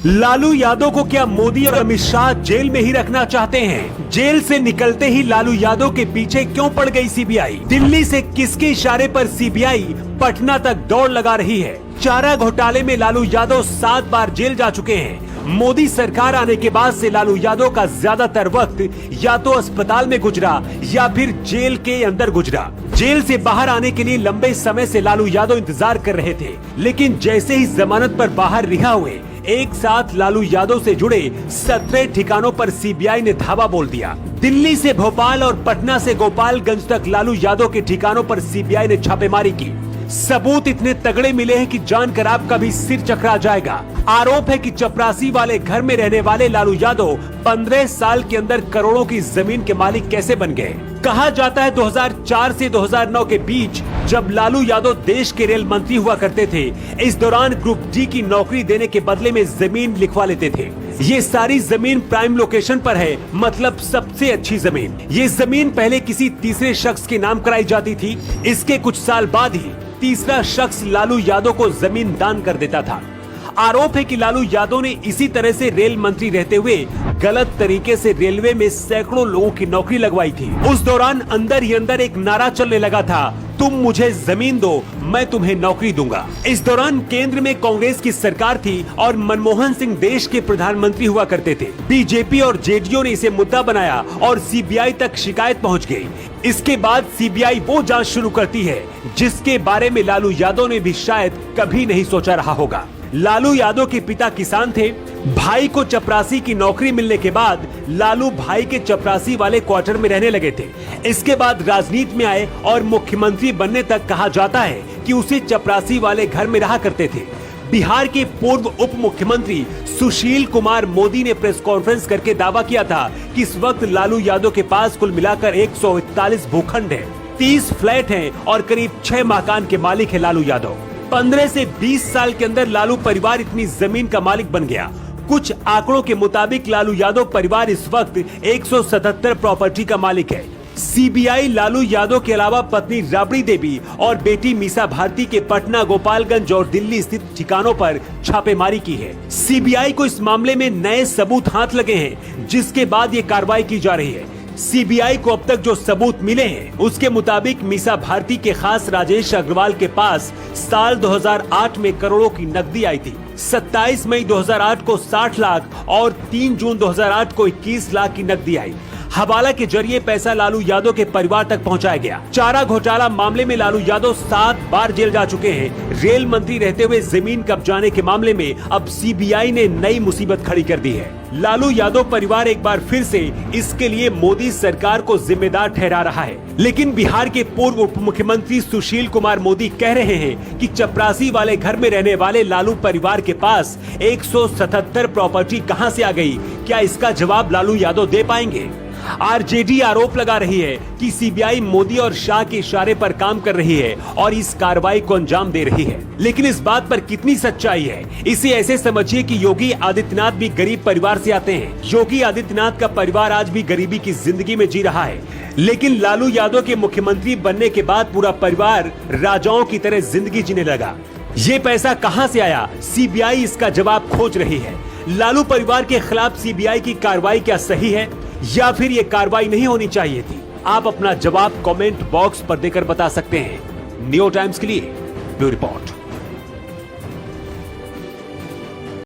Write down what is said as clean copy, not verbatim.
लालू यादव को क्या मोदी और अमित शाह जेल में ही रखना चाहते हैं? जेल से निकलते ही लालू यादव के पीछे क्यों पड़ गई सीबीआई? दिल्ली से किसके इशारे पर सीबीआई पटना तक दौड़ लगा रही है? चारा घोटाले में लालू यादव 7 बार जेल जा चुके हैं। मोदी सरकार आने के बाद से लालू यादव का ज्यादातर वक्त या तो अस्पताल में गुजरा या फिर जेल के अंदर गुजरा। जेल से बाहर आने के लिए लंबे समय से लालू यादव इंतजार कर रहे थे, लेकिन जैसे ही जमानत पर बाहर रिहा हुए, एक साथ लालू यादव से जुड़े 17 ठिकानों पर सीबीआई ने धावा बोल दिया। दिल्ली से भोपाल और पटना से गोपालगंज तक लालू यादव के ठिकानों पर सीबीआई ने छापेमारी की। सबूत इतने तगड़े मिले हैं कि जानकर आपका भी सिर चकरा जाएगा। आरोप है कि चपरासी वाले घर में रहने वाले लालू यादव 15 साल के अंदर करोड़ों की जमीन के मालिक कैसे बन गए। कहा जाता है 2004 से 2009 के बीच जब लालू यादव देश के रेल मंत्री हुआ करते थे, इस दौरान ग्रुप डी की नौकरी देने के बदले में जमीन लिखवा लेते थे। ये सारी जमीन प्राइम लोकेशन पर है, मतलब सबसे अच्छी जमीन। ये जमीन पहले किसी तीसरे शख्स के नाम कराई जाती थी। इसके कुछ साल बाद ही तीसरा शख्स लालू यादव को जमीन दान कर देता था। आरोप है कि लालू यादव ने इसी तरह से रेल मंत्री रहते हुए गलत तरीके से रेलवे में सैकड़ों लोगों की नौकरी लगवाई थी। उस दौरान अंदर ही अंदर एक नारा चलने लगा था, तुम मुझे जमीन दो, मैं तुम्हें नौकरी दूंगा। इस दौरान केंद्र में कांग्रेस की सरकार थी और मनमोहन सिंह देश के प्रधानमंत्री हुआ करते थे। बीजेपी और जेडीयू ने इसे मुद्दा बनाया और सीबीआई तक शिकायत पहुंच गई। इसके बाद सीबीआई वो जांच शुरू करती है जिसके बारे में लालू यादव ने भी शायद कभी नहीं सोचा रहा होगा। लालू यादव के पिता किसान थे। भाई को चपरासी की नौकरी मिलने के बाद लालू भाई के चपरासी वाले क्वार्टर में रहने लगे थे। इसके बाद राजनीति में आए और मुख्यमंत्री बनने तक कहा जाता है कि उसी चपरासी वाले घर में रहा करते थे। बिहार के पूर्व उप मुख्यमंत्री सुशील कुमार मोदी ने प्रेस कॉन्फ्रेंस करके दावा किया था कि इस वक्त लालू यादव के पास कुल मिलाकर 141 भूखंड है, 30 फ्लैट हैं और करीब 6 मकान के मालिक है लालू यादव। 15 से 20 साल के अंदर लालू परिवार इतनी जमीन का मालिक बन गया। कुछ आंकड़ों के मुताबिक लालू यादव परिवार इस वक्त 177 प्रॉपर्टी का मालिक है। सीबीआई लालू यादव के अलावा पत्नी राबड़ी देवी और बेटी मीसा भारती के पटना, गोपालगंज और दिल्ली स्थित ठिकानों पर छापेमारी की है। सीबीआई को इस मामले में नए सबूत हाथ लगे हैं, जिसके बाद ये कार्रवाई की जा रही है। सीबीआई को अब तक जो सबूत मिले हैं उसके मुताबिक मीसा भारती के खास राजेश अग्रवाल के पास साल 2008 में करोड़ों की नकदी आई थी। 27 मई 2008 को 60 लाख और 3 जून 2008 को 21 लाख की नकदी आई। हवाला के जरिए पैसा लालू यादव के परिवार तक पहुंचाया गया। चारा घोटाला मामले में लालू यादव 7 बार जेल जा चुके हैं। रेल मंत्री रहते हुए जमीन कब्जाने के मामले में अब सीबीआई ने नई मुसीबत खड़ी कर दी है। लालू यादव परिवार एक बार फिर से इसके लिए मोदी सरकार को जिम्मेदार ठहरा रहा है, लेकिन बिहार के पूर्व उप मुख्यमंत्री सुशील कुमार मोदी कह रहे हैं कि चपरासी वाले घर में रहने वाले लालू परिवार के पास 177 प्रॉपर्टी कहां से आ गई। क्या इसका जवाब लालू यादव दे पाएंगे? आरजेडी आरोप लगा रही है कि सीबीआई मोदी और शाह के इशारे पर काम कर रही है और इस कार्रवाई को अंजाम दे रही है, लेकिन इस बात पर कितनी सच्चाई है? इसे ऐसे समझिए कि योगी आदित्यनाथ भी गरीब परिवार से आते हैं। योगी आदित्यनाथ का परिवार आज भी गरीबी की जिंदगी में जी रहा है, लेकिन लालू यादव के मुख्यमंत्री बनने के बाद पूरा परिवार राजाओं की तरह जिंदगी जीने लगा। ये पैसा कहां से आया? सीबीआई इसका जवाब खोज रही है। लालू परिवार के खिलाफ सीबीआई की कार्रवाई क्या सही है या फिर ये कार्रवाई नहीं होनी चाहिए थी? आप अपना जवाब कमेंट बॉक्स पर देकर बता सकते हैं। न्यू टाइम्स के लिए ब्यूरो रिपोर्ट।